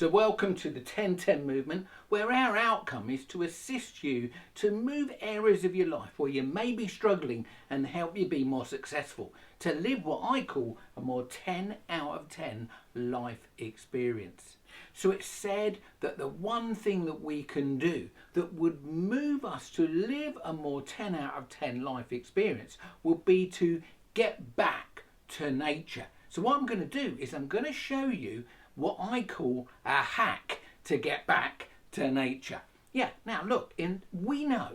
So welcome to the 10-10 movement, where our outcome is to assist you to move areas of your life where you may be struggling and help you be more successful, to live what I call a more 10 out of 10 life experience. So it's said that the one thing that we can do that would move us to live a more 10 out of 10 life experience will be to get back to nature. So what I'm going to do is I'm going to show you what I call a hack to get back to nature. Yeah, now look, we know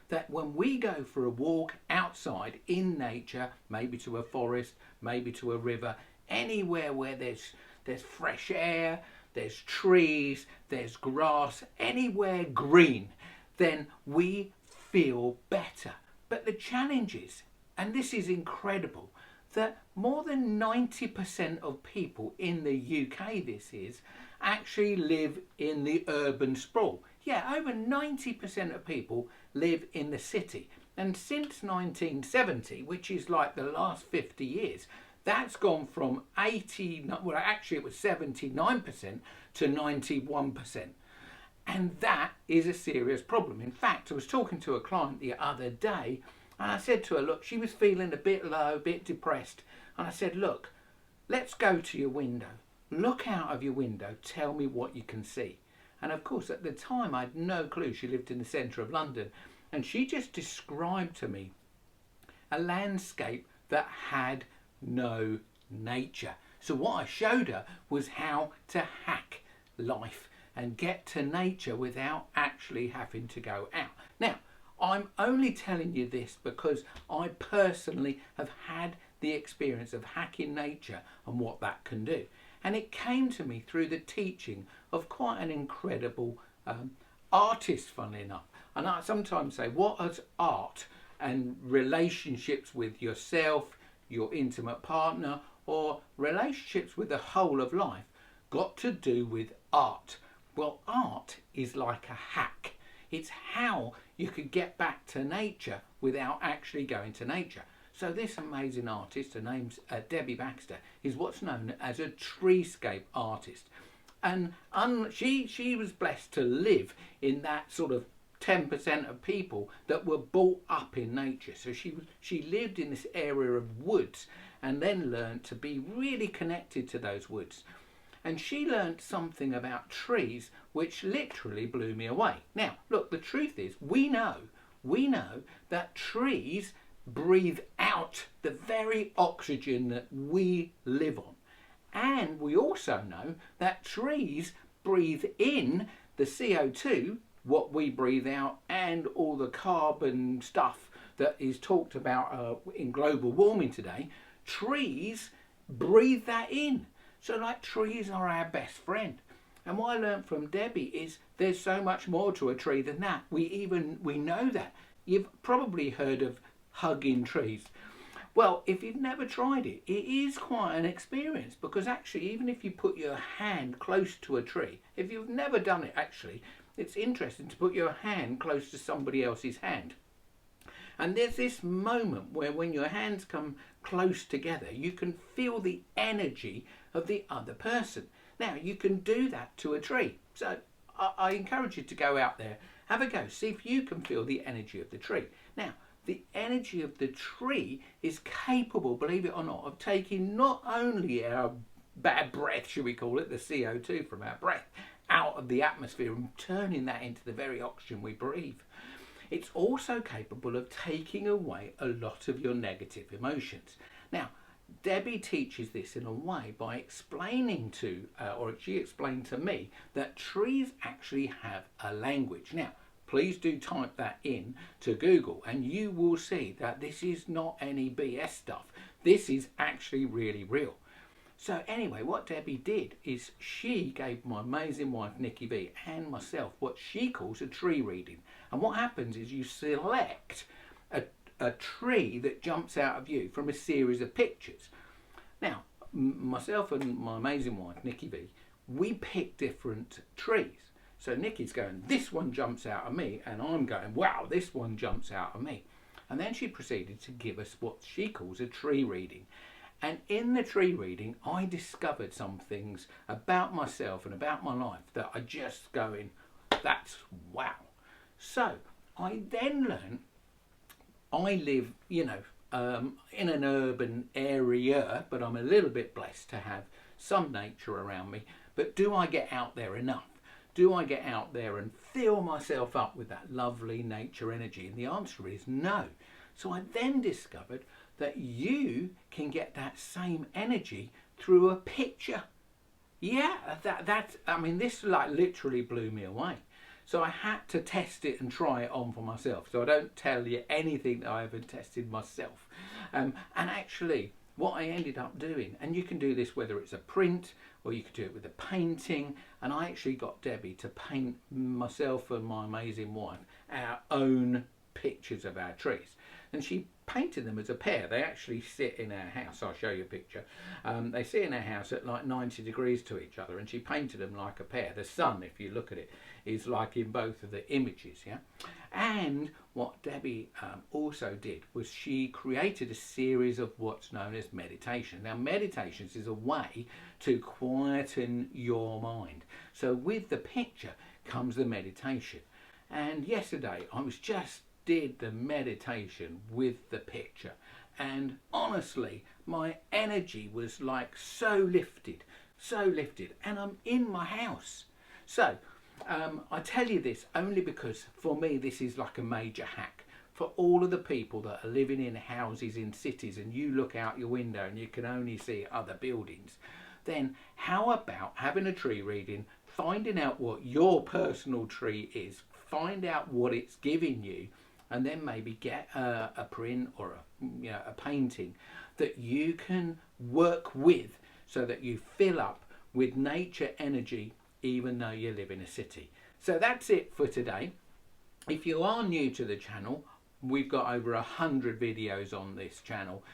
that when we go for a walk outside in nature, maybe to a forest, maybe to a river, anywhere where there's fresh air, there's trees, there's grass, anywhere green, then we feel better. But the challenge is, and this is incredible, that more than 90% of people in the UK, actually live in the urban sprawl. Yeah, over 90% of people live in the city. And since 1970, which is like the last 50 years, that's gone from 79% to 91%. And that is a serious problem. In fact, I was talking to a client the other day, and I said to her, look, she was feeling a bit low, a bit depressed. And I said, look, let's go to your window. Look out of your window. Tell me what you can see. And of course, at the time, I had no clue. She lived in the centre of London. And she just described to me a landscape that had no nature. So what I showed her was how to hack life and get to nature without actually having to go out. Now, I'm only telling you this because I personally have had the experience of hacking nature and what that can do. And it came to me through the teaching of quite an incredible artist, funnily enough. And I sometimes say, what has art and relationships with yourself, your intimate partner, or relationships with the whole of life got to do with art? Well, art is like a hack. It's how you could get back to nature without actually going to nature. So this amazing artist, her name's Debbie Baxter, is what's known as a treescape artist. And she was blessed to live in that sort of 10% of people that were brought up in nature. So she lived in this area of woods and then learned to be really connected to those woods. And she learned something about trees which literally blew me away. Now, look, the truth is, we know that trees breathe out the very oxygen that we live on. And we also know that trees breathe in the CO2, what we breathe out, and all the carbon stuff that is talked about in global warming today. Trees breathe that in. So like, trees are our best friend. And what I learned from Debbie is there's so much more to a tree than that. We know that. You've probably heard of hugging trees. Well, if you've never tried it, it is quite an experience, because actually, even if you put your hand close to a tree, if you've never done it, actually, it's interesting to put your hand close to somebody else's hand. And there's this moment where when your hands come close together, you can feel the energy of the other person. Now, you can do that to a tree. So I encourage you to go out there, have a go, see if you can feel the energy of the tree. Now, the energy of the tree is capable, believe it or not, of taking not only our bad breath, should we call it, the CO2 from our breath, out of the atmosphere and turning that into the very oxygen we breathe. It's also capable of taking away a lot of your negative emotions. Now, Debbie teaches this in a way by explaining to, or she explained to me, that trees actually have a language. Now, please do type that in to Google and you will see that this is not any BS stuff. This is actually really real. So anyway, what Debbie did is she gave my amazing wife Nikki V and myself what she calls a tree reading. And what happens is you select a tree that jumps out of you from a series of pictures. Now, myself and my amazing wife Nikki V, we pick different trees. So Nikki's going, this one jumps out of me, and I'm going, wow, this one jumps out of me. And then she proceeded to give us what she calls a tree reading. And in the tree reading, I discovered some things about myself and about my life that I just going, that's wow. So I then learned I live, in an urban area, but I'm a little bit blessed to have some nature around me. But do I get out there enough? Do I get out there and fill myself up with that lovely nature energy? And the answer is no. So I then discovered that you can get that same energy through a picture. Yeah, this like literally blew me away. So I had to test it and try it on for myself. So I don't tell you anything that I haven't tested myself. And actually, what I ended up doing, and you can do this whether it's a print or you could do it with a painting, and I actually got Debbie to paint myself and my amazing wife our own pictures of our trees. And she painted them as a pair. They actually sit in our house. I'll show you a picture. They sit in our house at like 90 degrees to each other, and she painted them like a pair. The sun, if you look at it, is like in both of the images, yeah? And what Debbie also did was she created a series of what's known as meditation. Now, meditations is a way to quieten your mind. So with the picture comes the meditation. And yesterday I did the meditation with the picture, and honestly my energy was like so lifted, and I'm in my house. So I tell you this only because for me this is like a major hack for all of the people that are living in houses in cities, and you look out your window and you can only see other buildings. Then how about having a tree reading, finding out what your personal tree is, find out what it's giving you, and then maybe get a print or a painting that you can work with so that you fill up with nature energy even though you live in a city. So that's it for today. If you are new to the channel, we've got over 100 videos on this channel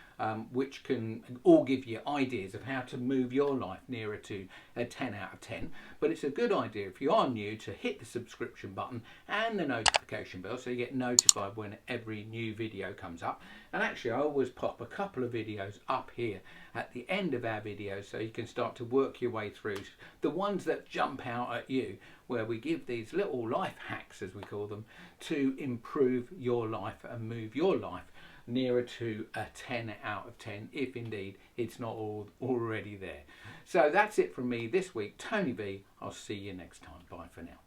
which can all give you ideas of how to move your life nearer to a 10 out of 10. But it's a good idea if you are new to hit the subscription button and the notification bell so you get notified when every new video comes up. And actually I always pop a couple of videos up here at the end of our videos so you can start to work your way through the ones that jump out at you, where we give these little life hacks, as we call them, to improve your life and move your life nearer to a 10 out of 10, if indeed it's not already there. So that's it from me this week, Tony B. I'll see you next time. Bye for now.